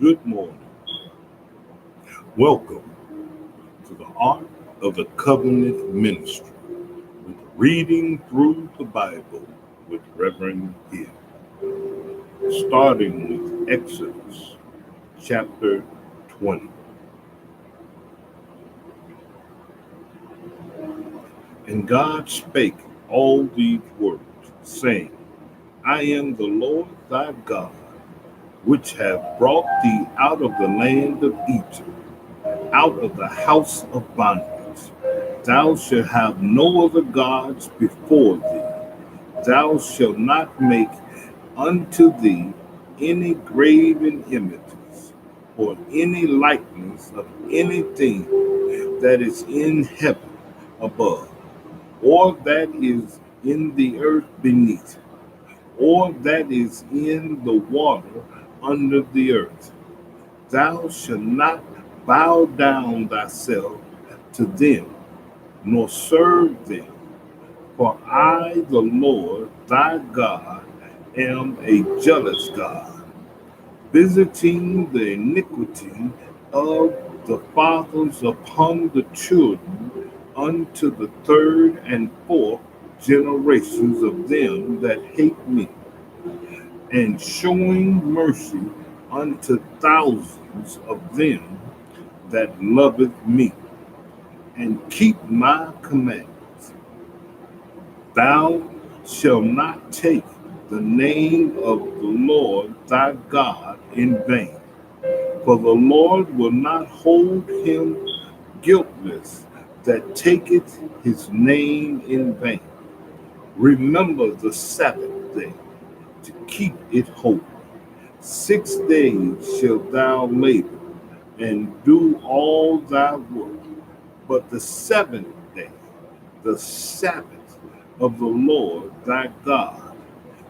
Good morning. Welcome to the Art of the Covenant Ministry with Reading Through the Bible with Reverend Hill. Starting with Exodus chapter 20. And God spake all these words, saying, I am the Lord thy God, which have brought thee out of the land of Egypt, out of the house of bondage. Thou shalt have no other gods before thee. Thou shalt not make unto thee any graven images, or any likeness of anything that is in heaven above, or that is in the earth beneath, or that is in the water under the earth. Thou shalt not bow down thyself to them, nor serve them. For I, the Lord thy God, am a jealous God, visiting the iniquity of the fathers upon the children unto the third and fourth generations of them that hate me, and showing mercy unto thousands of them that loveth me, and keep my commandments. Thou shalt not take the name of the Lord thy God in vain, for the Lord will not hold him guiltless that taketh his name in vain. Remember the Sabbath day to keep it holy. 6 days shalt thou labor and do all thy work, but the seventh day, the Sabbath of the Lord thy God,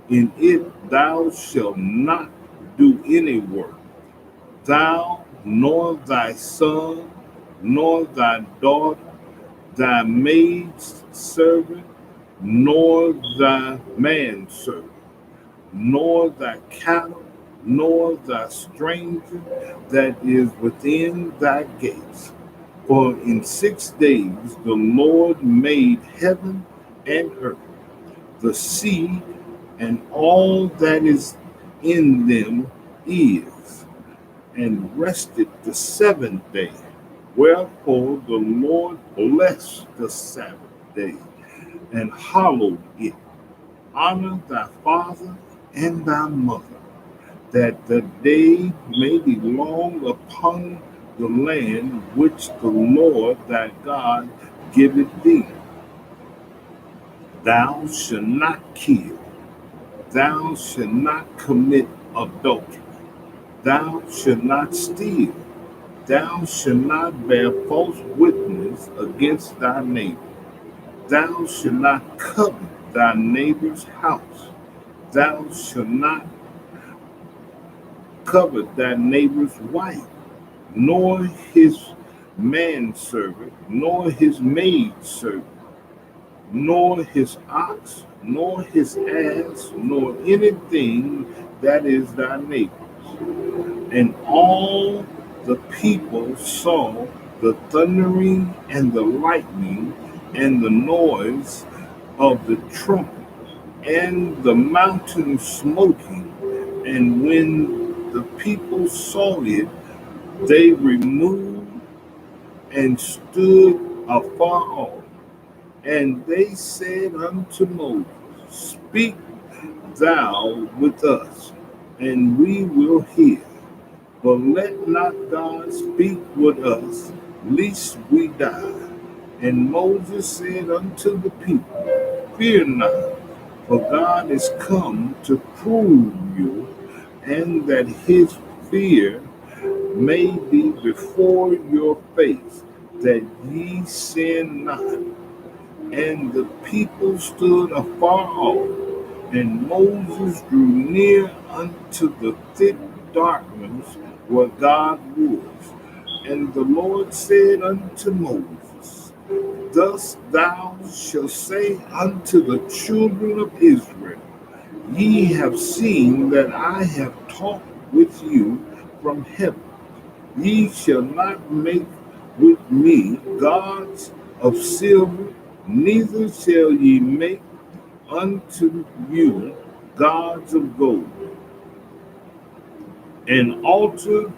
in it thou shalt not do any work, thou, nor thy son, nor thy daughter, thy maid servant, nor thy manservant, nor thy cattle, nor thy stranger that is within thy gates. For in 6 days the Lord made heaven and earth, the sea, and all that is in them is, and rested the seventh day. Wherefore the Lord blessed the Sabbath day and hallowed it. Honor thy father and thy mother, that the day may be long upon the land which the Lord thy God giveth thee. Thou shalt not kill. Thou shalt not commit adultery. Thou shalt not steal. Thou shalt not bear false witness against thy neighbor. Thou shalt not covet thy neighbor's house. Thou shalt not covet thy neighbor's wife, nor his manservant, nor his maidservant, nor his ox, nor his ass, nor anything that is thy neighbor's. And all the people saw the thundering and the lightning and the noise of the trumpet and the mountain smoking. And when the people saw it, they removed and stood afar off. And they said unto Moses, Speak thou with us, and we will hear. But let not God speak with us, lest we die. And Moses said unto the people, Fear not, for God is come to prove you, and that his fear may be before your face, that ye sin not. And the people stood afar off, and Moses drew near unto the thick darkness where God was. And the Lord said unto Moses, Thus thou shalt say unto the children of Israel, Ye have seen that I have talked with you from heaven. Ye shall not make with me gods of silver, neither shall ye make unto you gods of gold. An altar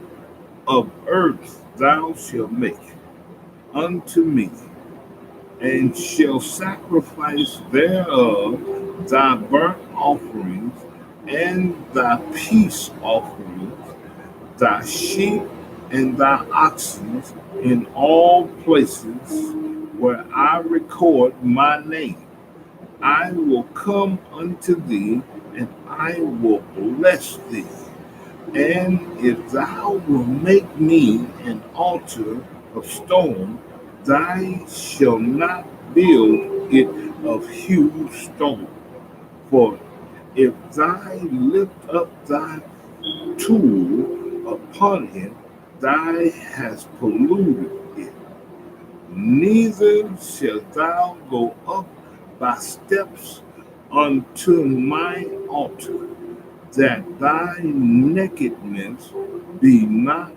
of earth thou shalt make unto me, and shall sacrifice thereof thy burnt offerings and thy peace offerings, thy sheep and thy oxen in all places where I record my name. I will come unto thee, and I will bless thee. And if thou wilt make me an altar of stone, thou shalt not build it of hewn stone. For if thou lift up thy tool upon it, thou hast polluted it. Neither shalt thou go up by steps unto my altar, that thy nakedness be not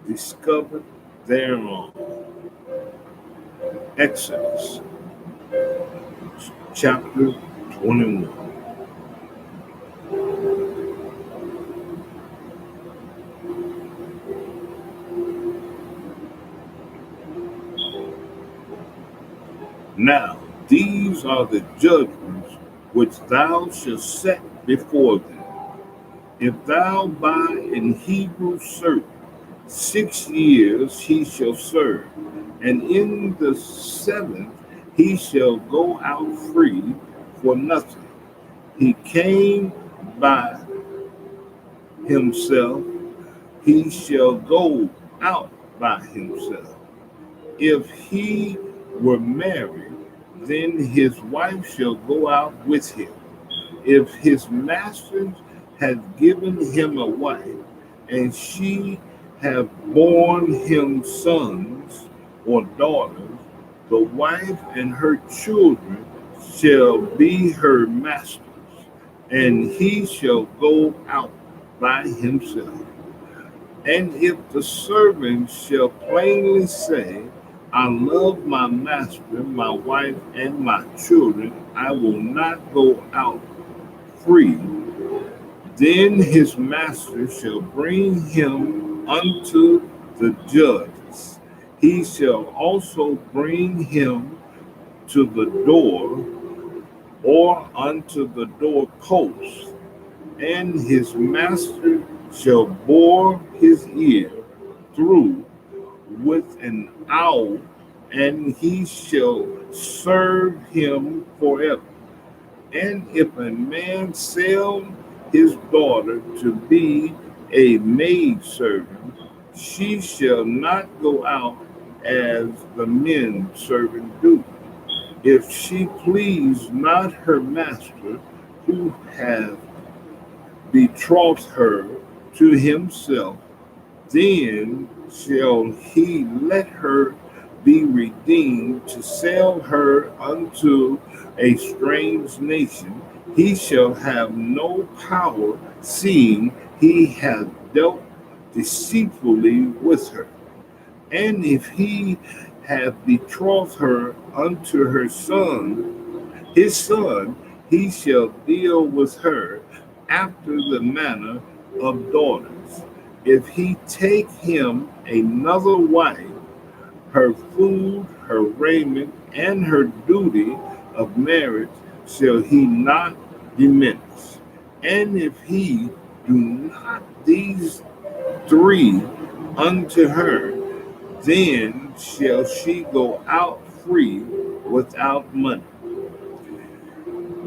discovered thereon. Exodus chapter 21. Now these are the judgments which thou shalt set before them. If thou buy an Hebrew servant, 6 years he shall serve, and in the seventh he shall go out free for nothing. He came by himself, he shall go out by himself. If he were married, then his wife shall go out with him. If his master has given him a wife, and she have borne him sons or daughters, the wife and her children shall be her masters, and he shall go out by himself. And if the servant shall plainly say, I love my master, my wife, and my children, I will not go out free, then his master shall bring him unto the judges. He shall also bring him to the door or unto the doorpost, and his master shall bore his ear through with an awl, and he shall serve him forever. And if a man sell his daughter to be a maidservant, she shall not go out as the men servant do. If she please not her master, who hath betrothed her to himself, then shall he let her be redeemed to sell her unto a strange nation. He shall have no power, seeing he hath dealt deceitfully with her. And if he hath betrothed her unto her son, his son, he shall deal with her after the manner of daughters. If he take him another wife, her food, her raiment, and her duty of marriage shall he not diminish. And if he do not these three unto her, then shall she go out free without money.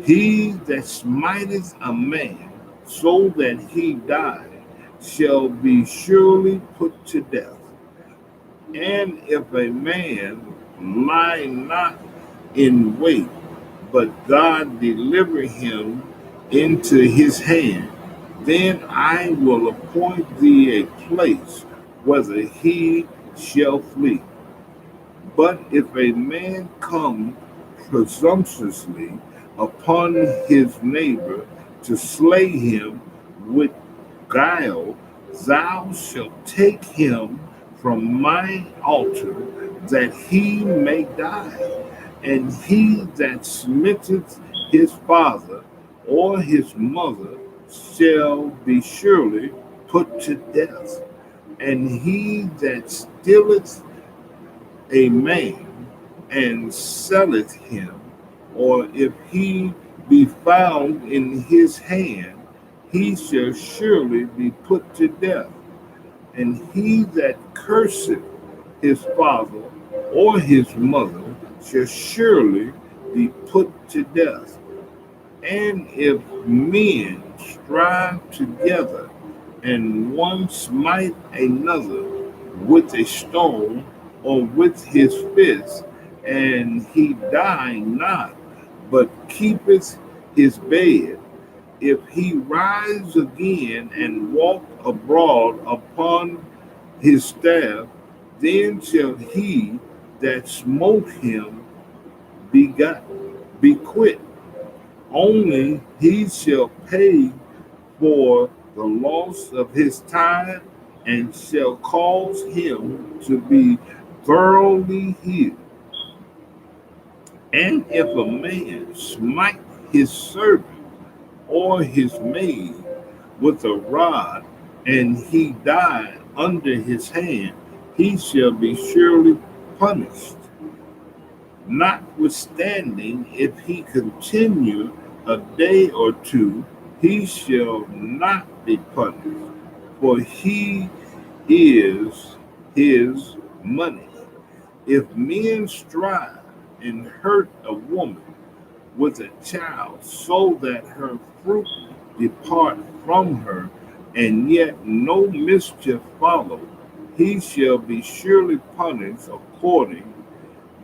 He that smiteth a man so that he die shall be surely put to death. And if a man lie not in wait, but God deliver him into his hand, then I will appoint thee a place whither he shall flee. But if a man come presumptuously upon his neighbor to slay him with guile, thou shalt take him from my altar, that he may die. And he that smiteth his father or his mother shall be surely put to death. And he that stealeth a man and selleth him, or if he be found in his hand, he shall surely be put to death. And he that curseth his father or his mother shall surely be put to death. And if men strive together, and one smite another with a stone or with his fist, and he die not, but keepeth his bed, if he rise again and walk abroad upon his staff, then shall he that smote him be quit. Only he shall pay for the loss of his time, and shall cause him to be thoroughly healed. And if a man smite his servant or his maid with a rod, and he die under his hand, he shall be surely punished. Notwithstanding, if he continue a day or two, he shall not be punished, for he is his money. If men strive and hurt a woman with a child, so that her fruit depart from her, and yet no mischief follow, he shall be surely punished according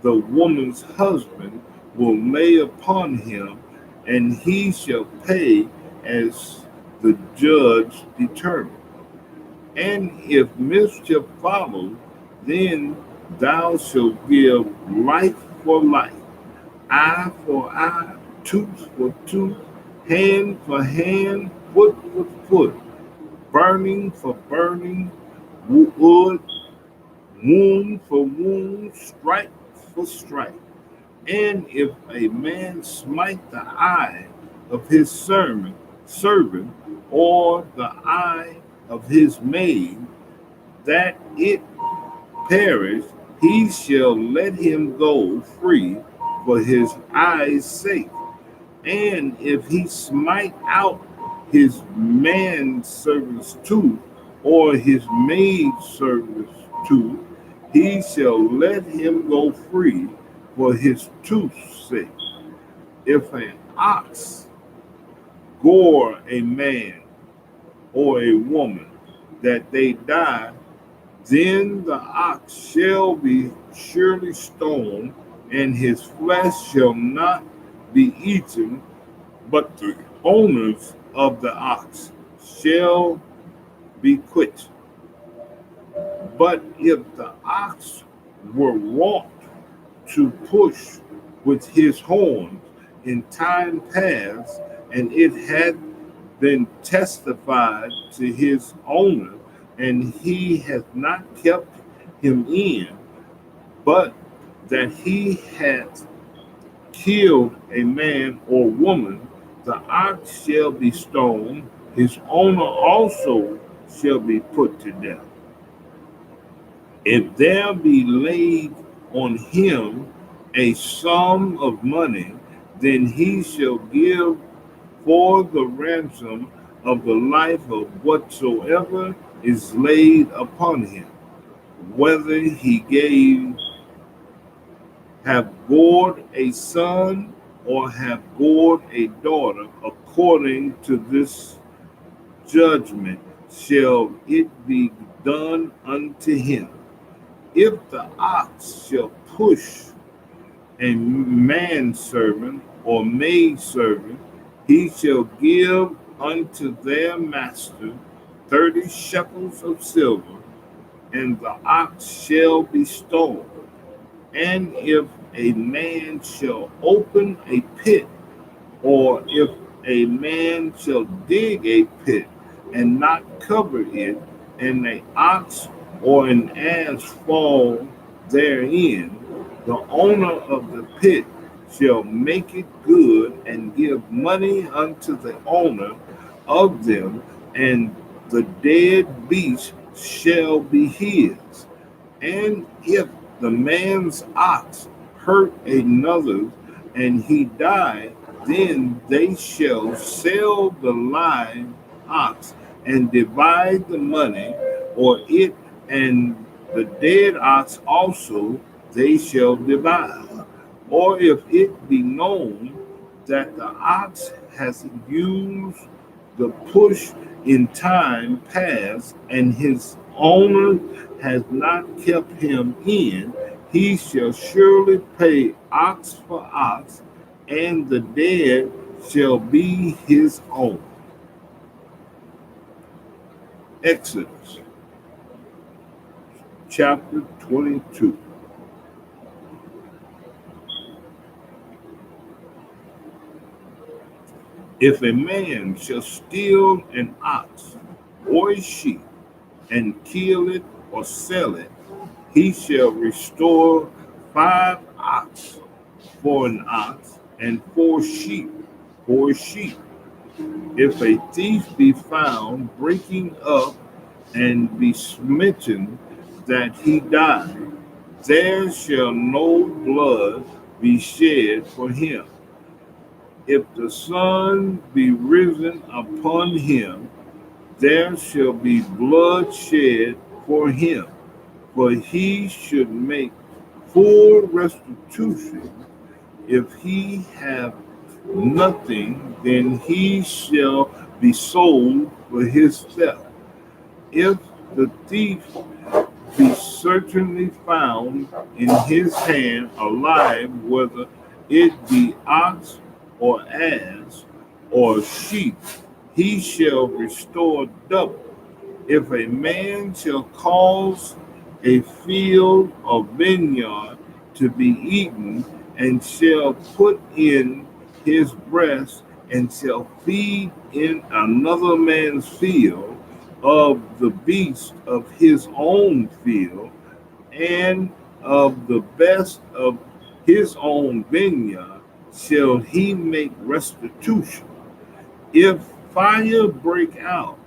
the woman's husband will lay upon him, and he shall pay as the judge determined. And if mischief follow, then thou shalt give life for life, eye for eye, tooth for tooth, hand for hand, foot for foot, burning for burning, wood, wound for wound, stripe for stripe. And if a man smite the eye of his servant, or the eye of his maid, that it perish, he shall let him go free for his eye's sake. And if he smite out his manservant's tooth, or his maidservant's tooth, he shall let him go free for his tooth's sake. If an ox gore a man or a woman, that they die, then the ox shall be surely stoned, and his flesh shall not be eaten, but the owners of the ox shall be quit. But if the ox were wont to push with his horns in time past, and it had been testified to his owner, and he hath not kept him in, but that he hath killed a man or woman, the ox shall be stoned, his owner also shall be put to death. If there be laid on him a sum of money, then he shall give for the ransom of the life of whatsoever is laid upon him, whether he gave have gored a son or have gored a daughter, according to this judgment shall it be done unto him. If the ox shall push a manservant or maidservant, he shall give unto their master 30 shekels of silver, and the ox shall be stoned. And if a man shall open a pit, or if a man shall dig a pit and not cover it, and an ox or an ass fall therein, the owner of the pit shall make it good and give money unto the owner of them, and the dead beast shall be his. And if the man's ox hurt another and he die, then they shall sell the live ox and divide the money, or it and the dead ox also they shall divide. Or if it be known that the ox has used the push in time past, and his owner has not kept him in, he shall surely pay ox for ox, and the dead shall be his own. Exodus chapter 22. If a man shall steal an ox or a sheep and kill it or sell it, he shall restore 5 ox for an ox, and 4 sheep for a sheep. If a thief be found breaking up and be smitten that he die, there shall no blood be shed for him. If the sun be risen upon him, there shall be blood shed for him, for he should make full restitution. If he have nothing, then he shall be sold for his theft. If the thief be certainly found in his hand alive, whether it be ox or ass or sheep, he shall restore double. If a man shall cause a field or vineyard to be eaten, and shall put in his breast, and shall feed in another man's field of the beast of his own field, and of the best of his own vineyard, shall he make restitution. If fire break out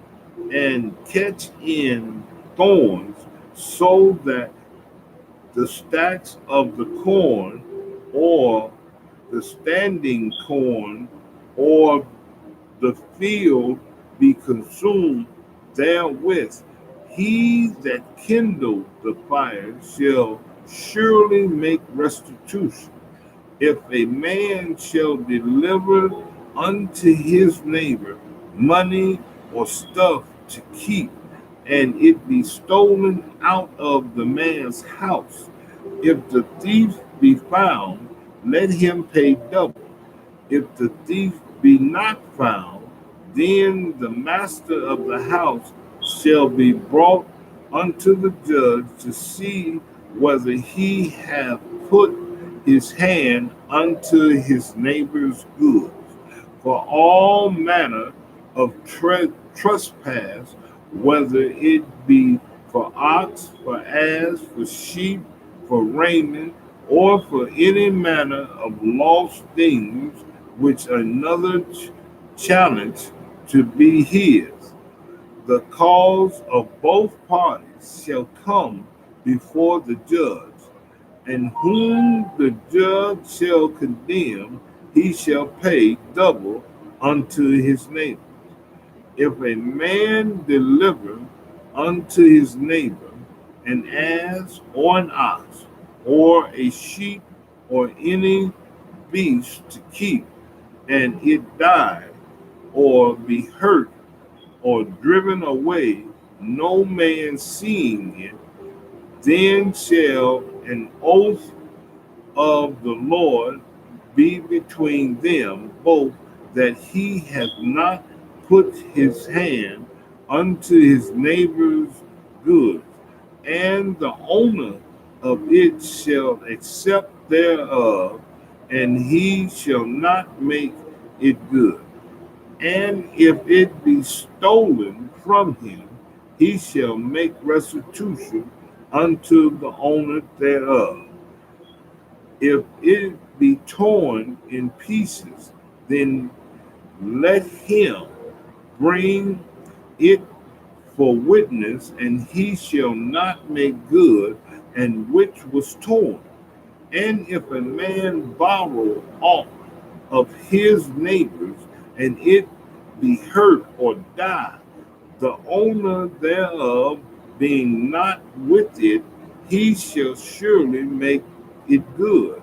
and catch in thorns, so that the stacks of the corn, or the standing corn, or the field be consumed therewith, he that kindled the fire shall surely make restitution. If a man shall deliver unto his neighbor money or stuff to keep, and it be stolen out of the man's house, if the thief be found, let him pay double. If the thief be not found, then the master of the house shall be brought unto the judge to see whether he have put his hand unto his neighbor's goods. For all manner of trespass, whether it be for ox, for ass, for sheep, for raiment, or for any manner of lost things which another challenge to be his, the cause of both parties shall come before the judge, and whom the judge shall condemn, he shall pay double unto his neighbor. If a man deliver unto his neighbor an ass or an ox, or a sheep, or any beast to keep, and it die, or be hurt, or driven away, no man seeing it, then shall an oath of the Lord be between them both, that he hath not put his hand unto his neighbor's goods, and the owner of it shall accept thereof, and he shall not make it good. And if it be stolen from him, he shall make restitution unto the owner thereof. If it be torn in pieces, then let him bring it for witness, and he shall not make good and which was torn. And if a man borrow aught of his neighbors, and it be hurt or die, the owner thereof being not with it, he shall surely make it good.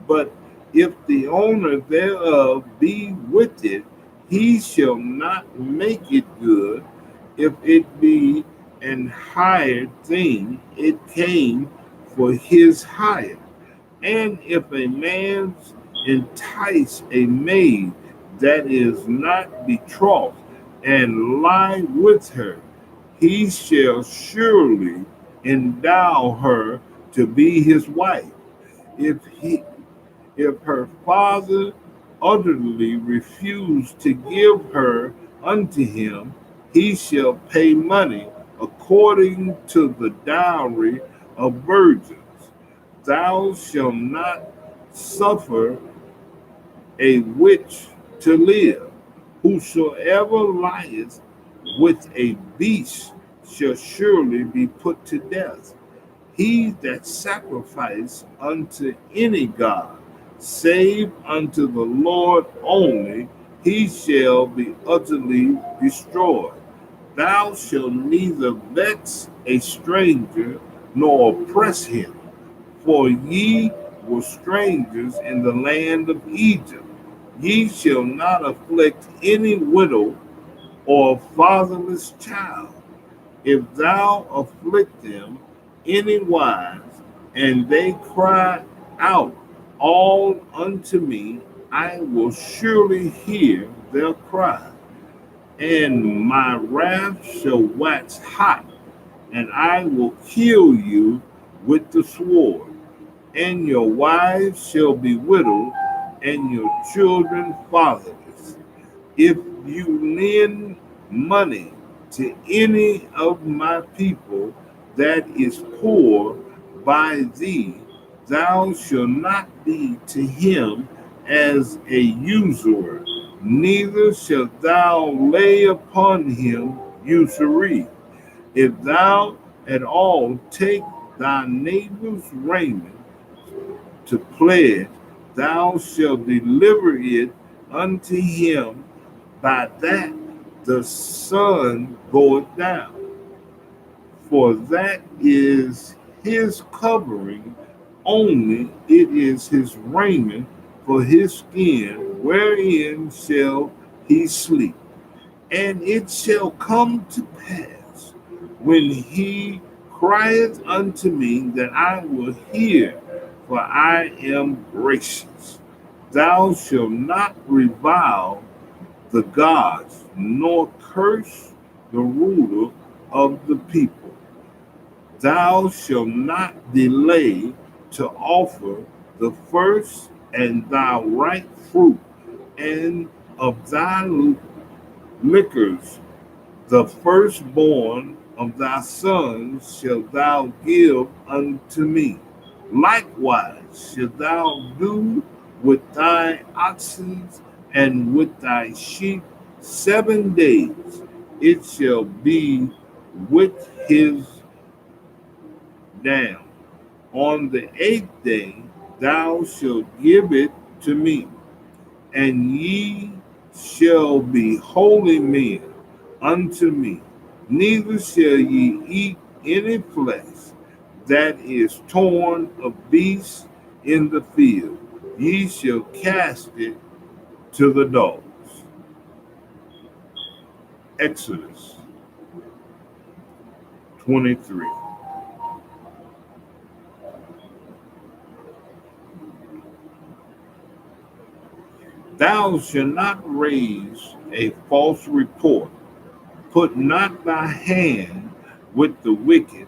But if the owner thereof be with it, he shall not make it good. If it be an hired thing, it came for his hire. And if a man entice a maid that is not betrothed, and lie with her, he shall surely endow her to be his wife. If he if her father utterly refuse to give her unto him, he shall pay money according to the dowry of virgins. Thou shalt not suffer a witch to live. Whosoever lieth with a beast shall surely be put to death. He that sacrifice unto any god, save unto the Lord only, he shall be utterly destroyed. Thou shalt neither vex a stranger nor oppress him, for ye were strangers in the land of Egypt. Ye shall not afflict any widow or fatherless child. If thou afflict them anywise, and they cry out all unto me, I will surely hear their cry, and my wrath shall wax hot, and I will kill you with the sword, and your wives shall be widowed, and your children fatherless. If you lend money to any of my people that is poor by thee, thou shalt not be to him as a usurer, neither shalt thou lay upon him usury. If thou at all take thy neighbor's raiment to pledge, thou shalt deliver it unto him by that the sun goeth down. For that is his covering only, it is his raiment for his skin, wherein shall he sleep. And it shall come to pass, when he crieth unto me, that I will hear, for I am gracious. Thou shalt not revile the gods, nor curse the ruler of the people. Thou shalt not delay to offer the first and thy right fruit, and of thy liquors the firstborn of thy sons shalt thou give unto me. Likewise shalt thou do with thy oxen and with thy sheep 7 days. It shall be with his dam. On the 8th day thou shalt give it to me, and ye shall be holy men unto me. Neither shall ye eat any flesh that is torn of beasts in the field. Ye shall cast it to the dogs. Exodus 23. Thou shalt not raise a false report. Put not thy hand with the wicked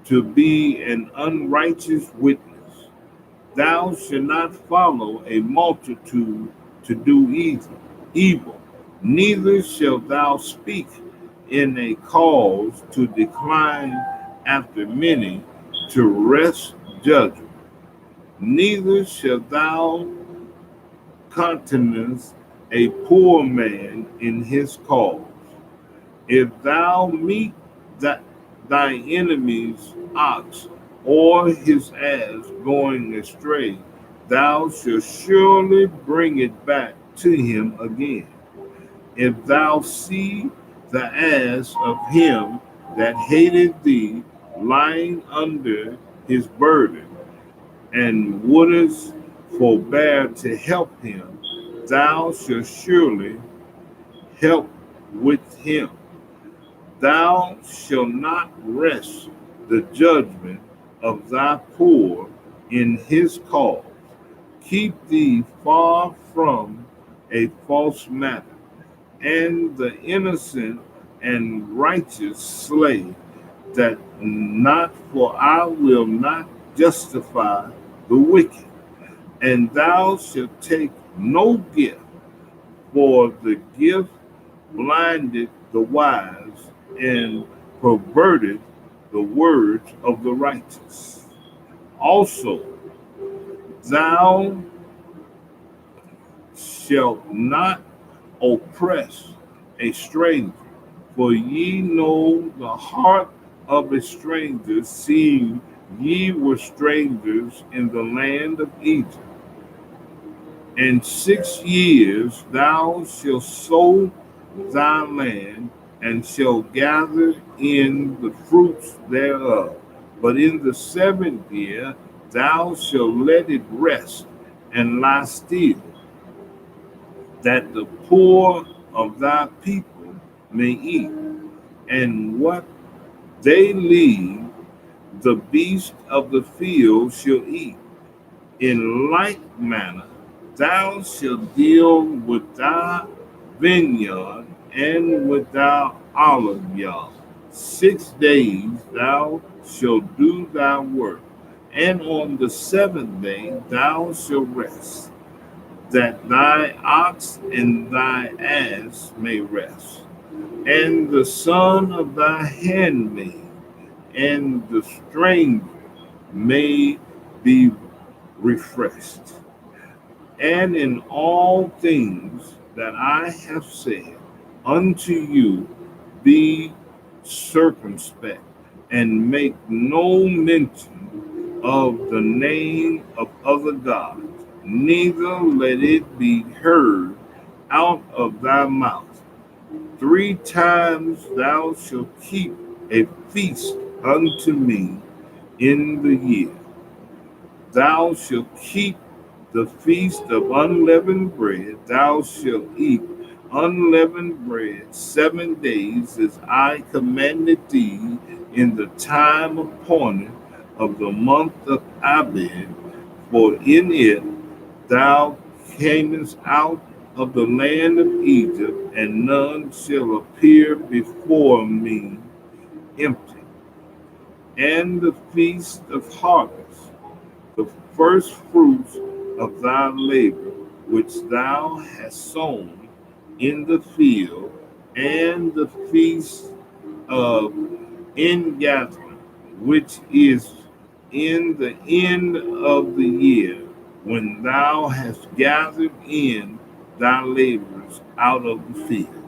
to be an unrighteous witness. Thou shalt not follow a multitude to do evil, neither shalt thou speak in a cause to decline after many to wrest judgment. Neither shalt thou countenance a poor man in his cause. If thou meet that thy enemy's ox or his ass going astray, thou shalt surely bring it back to him again. If thou see the ass of him that hated thee lying under his burden, and wouldest forbear to help him, thou shalt surely help with him. Thou shalt not rest the judgment of thy poor in his cause. Keep thee far from a false matter, and the innocent and righteous slay that not, for I will not justify the wicked. And thou shalt take no gift, for the gift blinded the wise and perverted the words of the righteous. Also, thou shalt not oppress a stranger, for ye know the heart of a stranger, seeing ye were strangers in the land of Egypt. And 6 years thou shalt sow thy land, and shalt gather in the fruits thereof. But in the 7th year thou shalt let it rest and lie still, that the poor of thy people may eat, and what they leave the beast of the field shall eat. In like manner thou shalt deal with thy vineyard and with thy olive yard. 6 days thou shalt do thy work, and on the 7th day thou shalt rest, that thy ox and thy ass may rest, and the son of thy handmaid and the stranger may be refreshed. And in all things that I have said unto you, be circumspect, and make no mention of the name of other gods, neither let it be heard out of thy mouth. 3 times thou shalt keep a feast unto me in the year. Thou shalt keep the feast of unleavened bread. Thou shalt eat unleavened bread 7 days, as I commanded thee, in the time appointed of the month of Abib, for in it thou camest out of the land of Egypt, and none shall appear before me empty. And the feast of harvest, the first fruits of thy labor, which thou hast sown in the field, and the feast of ingathering, which is in the end of the year, when thou hast gathered in thy laborers out of the field.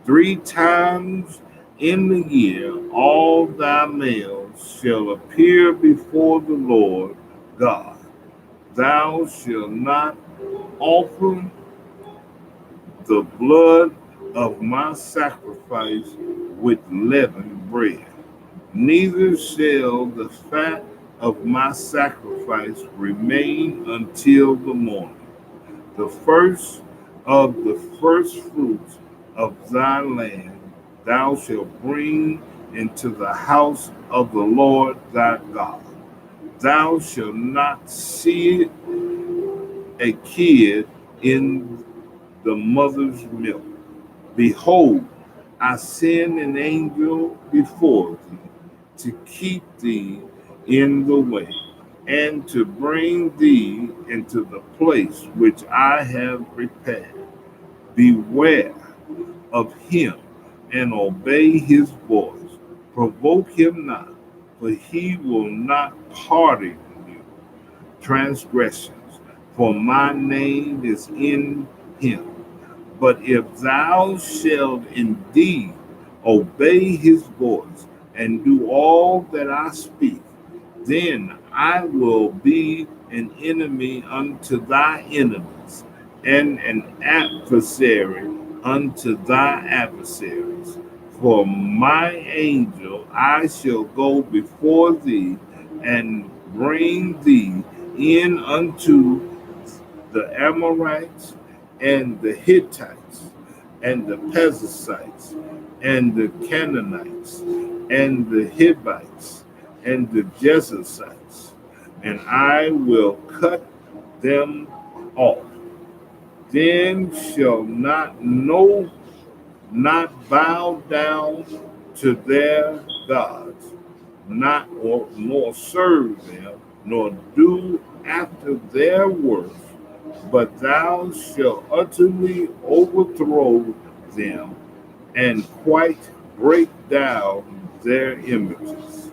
3 times in the year all thy males shall appear before the Lord God. Thou shalt not offer the blood of my sacrifice with leavened bread, neither shall the fat of my sacrifice remain until the morning. The first of the first fruits of thy land thou shalt bring into the house of the Lord thy God. Thou shalt not see a kid in the mother's milk. Behold, I send an angel before thee to keep thee in the way, and to bring thee into the place which I have prepared. Beware of him, and obey his voice. Provoke him not, for he will not pardon you transgressions, for my name is in him. But if thou shalt indeed obey his voice and do all that I speak, then I will be an enemy unto thy enemies, and an adversary unto thy adversaries. For my angel I shall go before thee and bring thee in unto the Amorites and the Hittites and the Perizzites and the Canaanites and the Hivites and the Jebusites, and I will cut them off. Then shall not bow down to their gods, not or nor serve them, nor do after their works, but thou shalt utterly overthrow them and quite break down their images.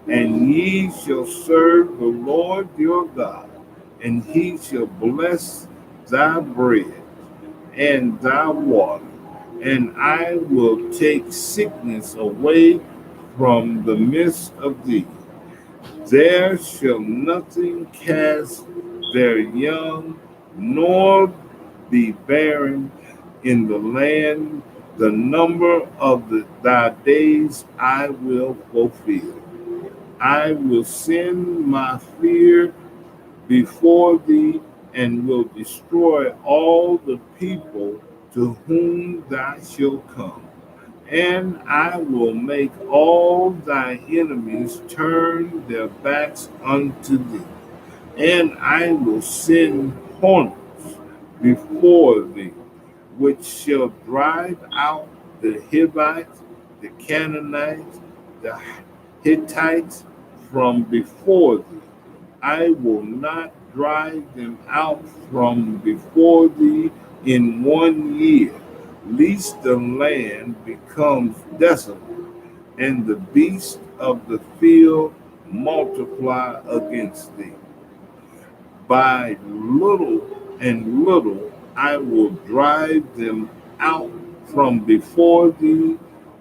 And ye shall serve the Lord your God, and he shall bless thy bread and thy water, and I will take sickness away from the midst of thee. There shall nothing cast their young, nor be barren in the land. The number of thy days I will fulfill. I will send my fear before thee, and will destroy all the people to whom thou shalt come. And I will make all thy enemies turn their backs unto thee. And I will send hornets before thee, which shall drive out the Hivites, the Canaanites, the Hittites from before thee. I will not drive them out from before thee in 1 year, lest the land becomes desolate, and the beasts of the field multiply against thee. By little and little I will drive them out from before thee,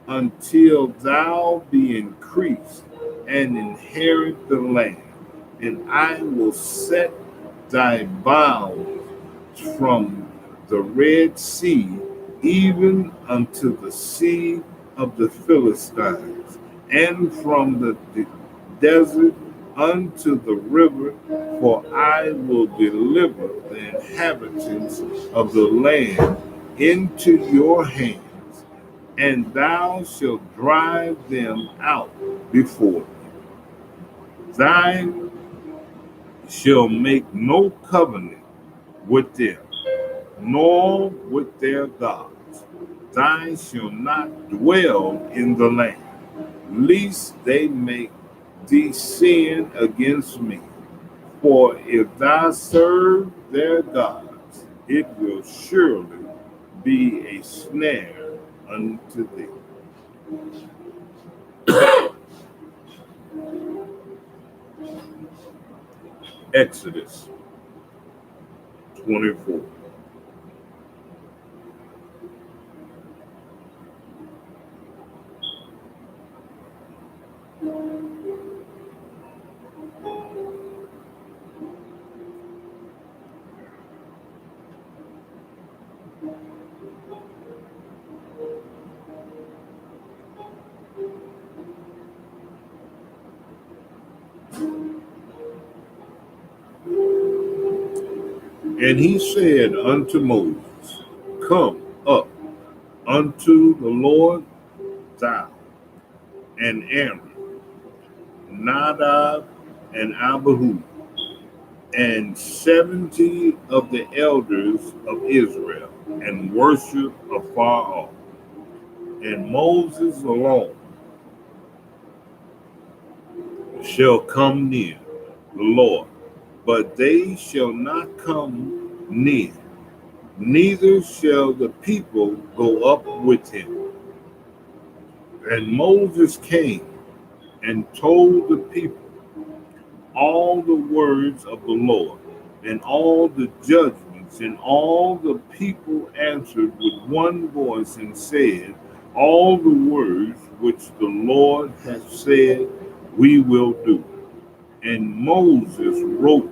until thou be increased and inherit the land. And I will set thy bounds from the Red Sea even unto the sea of the Philistines, and from the desert unto the river, for I will deliver the inhabitants of the land into your hands, and thou shalt drive them out before thee. Thou shalt make no covenant with them, nor with their gods. Thou shalt not dwell in the land, lest they make thee sin against me. For if thou serve their gods, it will surely be a snare unto thee. Exodus 24. And he said unto Moses, Come up unto the Lord, thou and Aaron, Nadab and Abihu, and 70 of the elders of Israel, and worship afar off. And Moses alone shall come near the Lord, but they shall not come near, neither shall the people go up with him. And Moses came and told the people all the words of the Lord and all the judgments, and all the people answered with one voice and said, all the words which the Lord hath said we will do. And Moses wrote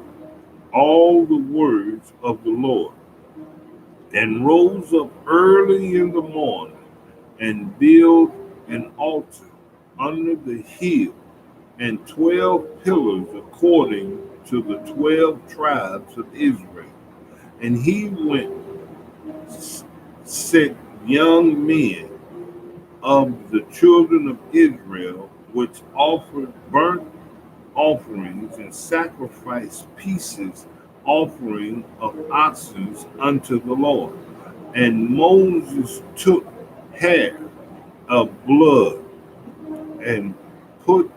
all the words of the Lord, and rose up early in the morning, and built an altar under the hill, and 12 pillars according to the 12 tribes of Israel. And he went, set young men of the children of Israel, which offered burnt offerings and sacrificed pieces offering of oxen unto the Lord. And Moses took hair of blood and put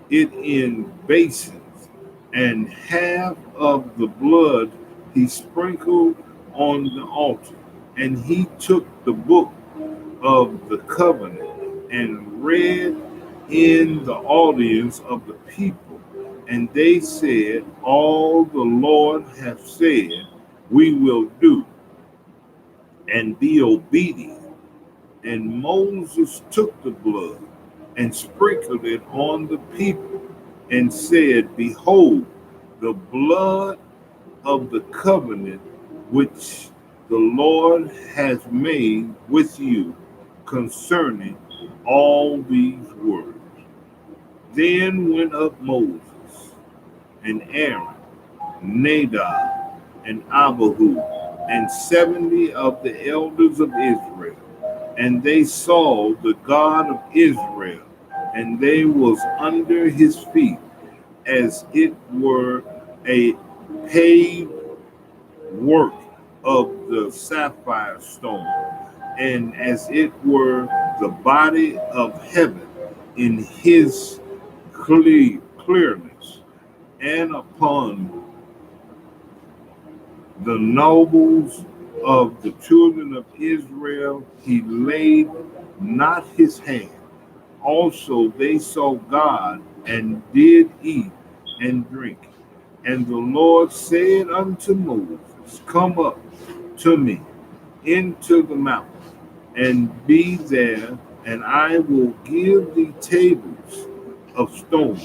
it in basins, and half of the blood he sprinkled on the altar. And he took the book of the covenant and read in the audience of the people. And they said, all the Lord hath said we will do, and be obedient. And Moses took the blood and sprinkled it on the people, and said, behold, the blood of the covenant which the Lord has made with you concerning all these words. Then went up Moses and Aaron, Nadab and Abihu, and 70 of the elders of Israel. And they saw the God of Israel, and they was under his feet, as it were a paved work of the sapphire stone, and as it were the body of heaven in his clearness. And upon the nobles of the children of Israel he laid not his hand. Also they saw God, and did eat and drink. And the Lord said unto Moses, come up to me into the mountain, and be there, and I will give thee tables of stone,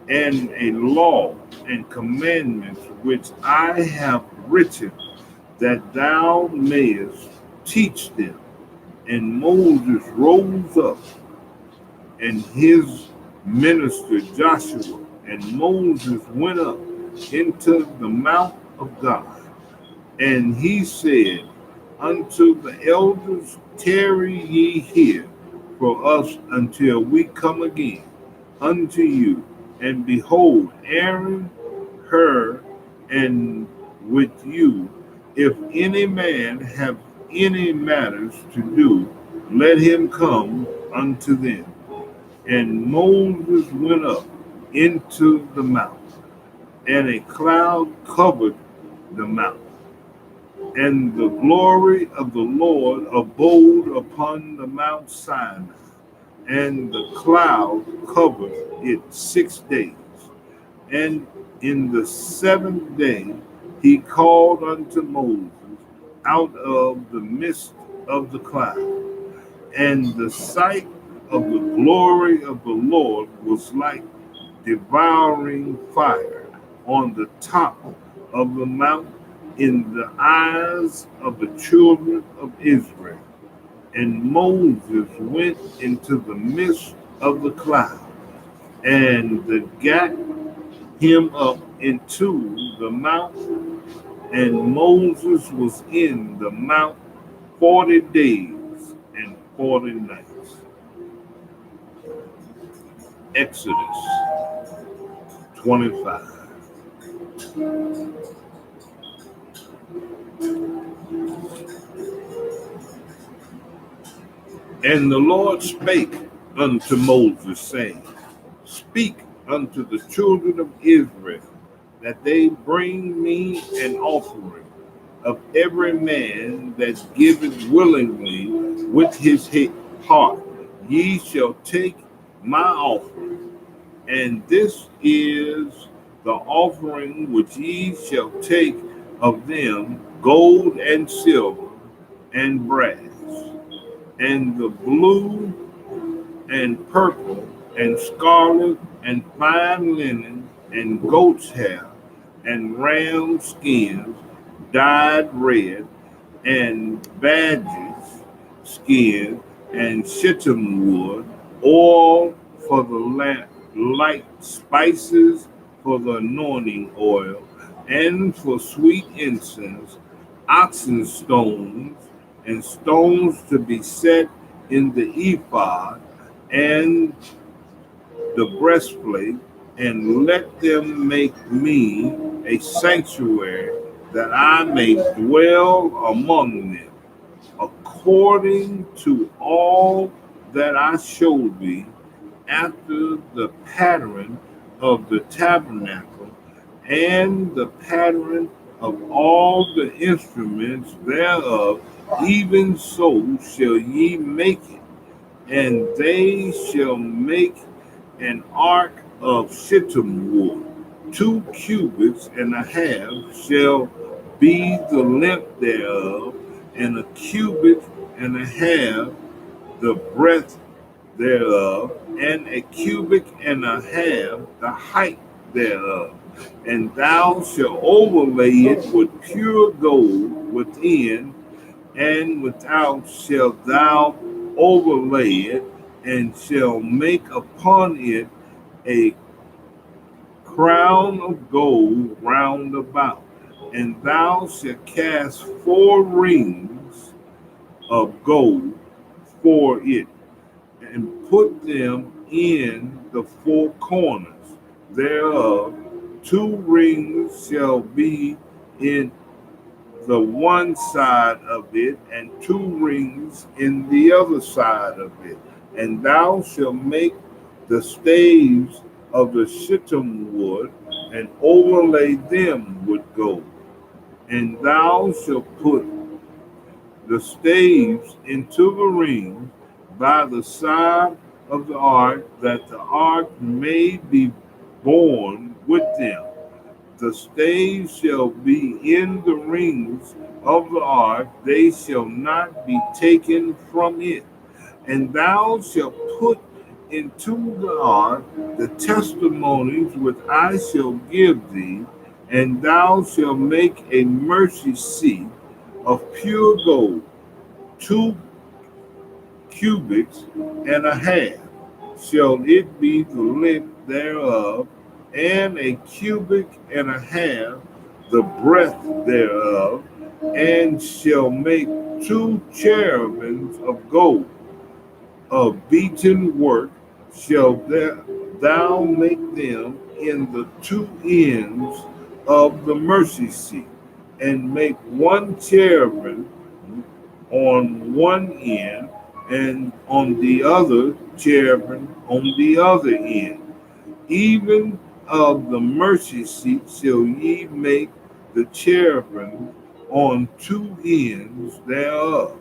and a law and commandments which I have written, that thou mayest teach them. And Moses rose up, and his minister Joshua, and Moses went up into the mount of God. And he said unto the elders, tarry ye here for us until we come again unto you. And behold, Aaron, Hur, and with you, if any man have any matters to do, let him come unto them. And Moses went up into the mountain, and a cloud covered the mountain, and the glory of the Lord abode upon the Mount Sinai, and the cloud covered it 6 days. And in the 7th day he called unto Moses out of the midst of the cloud. And the sight of the glory of the Lord was like devouring fire on the top of the mountain in the eyes of the children of Israel. And Moses went into the midst of the cloud, and gat him up into the mountain, and Moses was in the mount 40 days and 40 nights. Exodus 25. And the Lord spake unto Moses, saying, speak unto the children of Israel, that they bring me an offering of every man that giveth willingly with his heart, ye shall take my offering, and this is the offering which ye shall take of them: gold and silver and brass, and the blue and purple and scarlet and fine linen and goat's hair and ram skins dyed red and badges skin and shittim wood, oil for the light, spices for the anointing oil, and for sweet incense, oxen stones and stones to be set in the ephod and the breastplate, and let them make me a sanctuary that I may dwell among them, according to all that I showed thee, after the pattern of the tabernacle, and the pattern of all the instruments thereof, even so shall ye make it. And they shall make an ark of shittim wood. 2 cubits and a half shall be the length thereof, and 1.5 cubits the breadth thereof, and 1.5 cubits the height thereof. And thou shalt overlay it with pure gold within, and without shalt thou overlay it, and shall make upon it a crown of gold round about. And thou shalt cast 4 rings of gold for it, and put them in the 4 corners thereof. 2 rings shall be in the one side of it, and 2 rings in the other side of it. And thou shalt make the staves of the shittim wood, and overlay them with gold. And thou shalt put the staves into the rings by the side of the ark, that the ark may be borne with them. The staves shall be in the rings of the ark, they shall not be taken from it. And thou shalt put into the ark the testimonies which I shall give thee, and thou shalt make a mercy seat of pure gold. 2 cubits and a half shall it be the length thereof, and 1.5 cubits the breadth thereof, and shall make 2 cherubims of gold of beaten work. Shall thou make them in the 2 ends of the mercy seat, and make 1 cherubim on one end, and on the other cherubim on the other end. Even of the mercy seat shall ye make the cherubim on 2 ends thereof.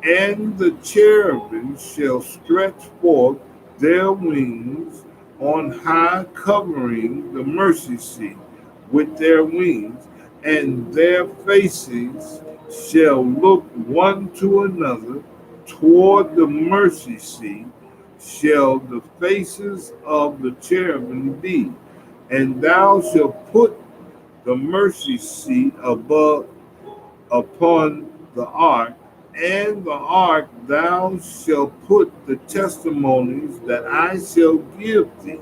And the cherubim shall stretch forth their wings on high, covering the mercy seat with their wings, and their faces shall look one to another toward the mercy seat, shall the faces of the cherubim be. And thou shalt put the mercy seat above upon the ark, and the ark thou shalt put the testimonies that I shall give thee,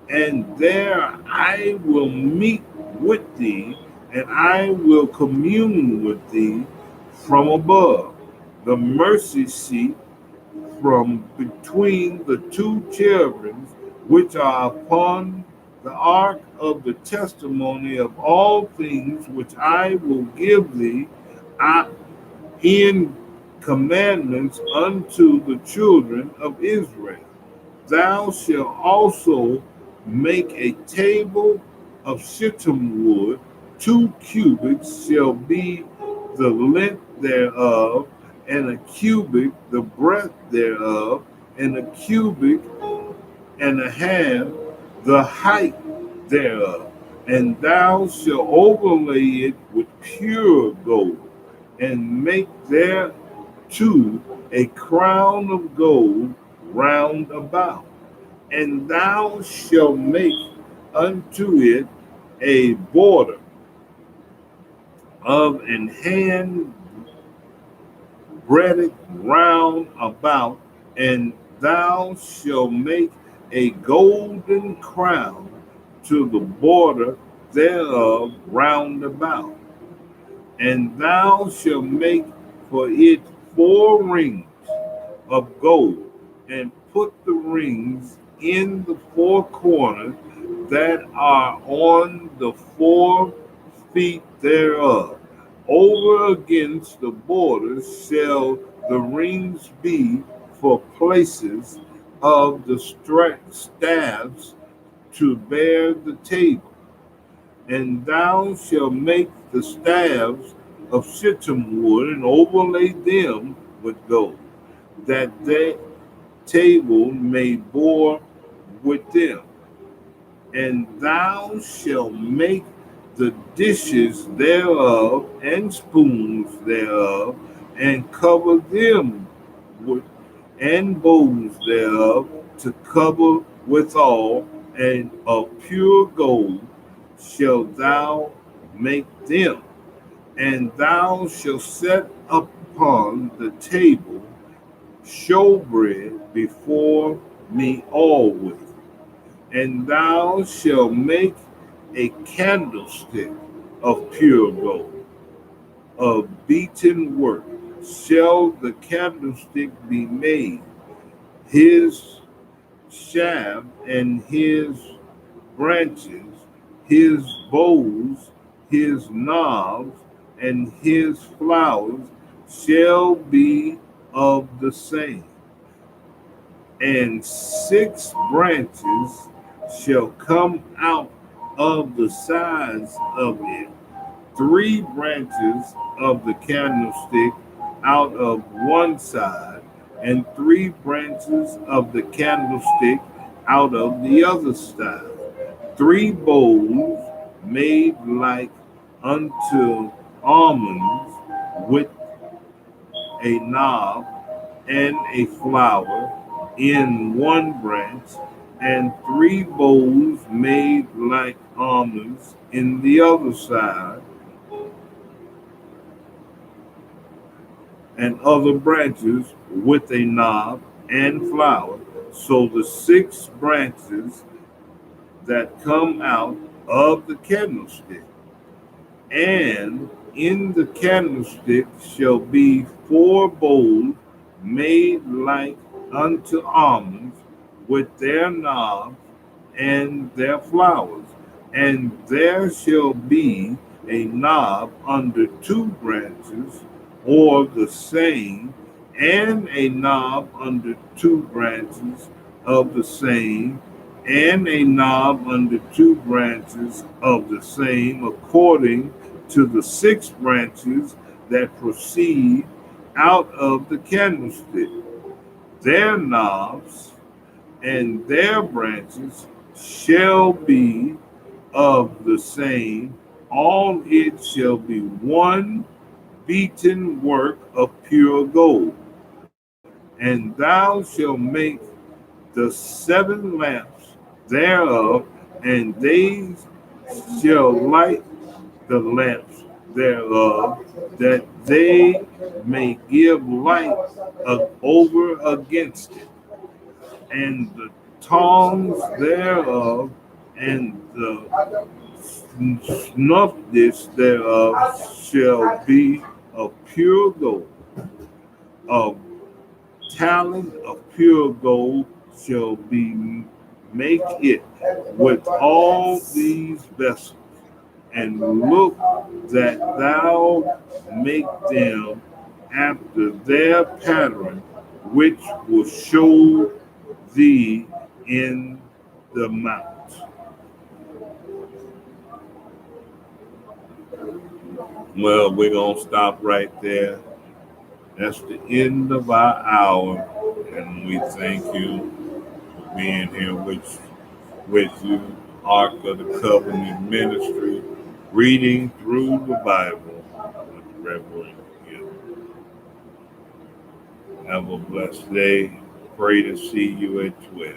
and there I will meet with thee, and I will commune with thee from above the mercy seat, from between the 2 cherubims which are upon the ark of the testimony of all things which I will give thee in commandments unto the children of Israel. Thou shalt also make a table of shittim wood. 2 cubits shall be the length thereof, and 1 cubit the breadth thereof, and a cubit and a half the height thereof. And thou shalt overlay it with pure gold, and make thereto a crown of gold round about. And thou shalt make unto it a border of an hand breadth round about, and thou shalt make a golden crown to the border thereof round about. And thou shalt make for it 4 rings of gold, and put the rings in the 4 corners that are on the 4 feet thereof. Over against the borders shall the rings be for places of the staffs to bear the table. And thou shalt make the staves of shittim wood, and overlay them with gold, that the table may bore with them. And thou shalt make the dishes thereof, and spoons thereof, and cover them with, and bowls thereof, to cover withal, and of pure gold shalt thou make them. And thou shalt set upon the table showbread before me always. And thou shalt make a candlestick of pure gold, of beaten work. Shall the candlestick be made, his shaft and his branches, his bowls, his knobs, and his flowers shall be of the same. And 6 branches shall come out of the sides of it, 3 branches of the candlestick out of one side, and 3 branches of the candlestick out of the other side. 3 bowls made like unto almonds, with a knob and a flower in one branch, and 3 bowls made like almonds in the other side, and other branches with a knob and flower. So the 6 branches that come out of the candlestick. And in the candlestick shall be 4 bowls made like unto almonds, with their knobs and their flowers. And there shall be a knob under 2 branches, or the same, and a knob under 2 branches of the same, and a knob under 2 branches of the same, according to the 6 branches that proceed out of the candlestick. Their knobs and their branches shall be of the same. All it shall be one beaten work of pure gold. And thou shalt make the 7 lamps thereof, and they shall light the lamps thereof, that they may give light over against it. And the tongs thereof, and the snuff dish thereof shall be of pure gold. A talent of pure gold shall be make it with all these vessels. And look that thou make them after their pattern, which will show thee in the mount. Well, we're going to stop right there. That's the end of our hour. And we thank you for being here with you, Ark of the Covenant Ministry, reading through the Bible with Reverend Hill. Have a blessed day. Pray to see you at 12.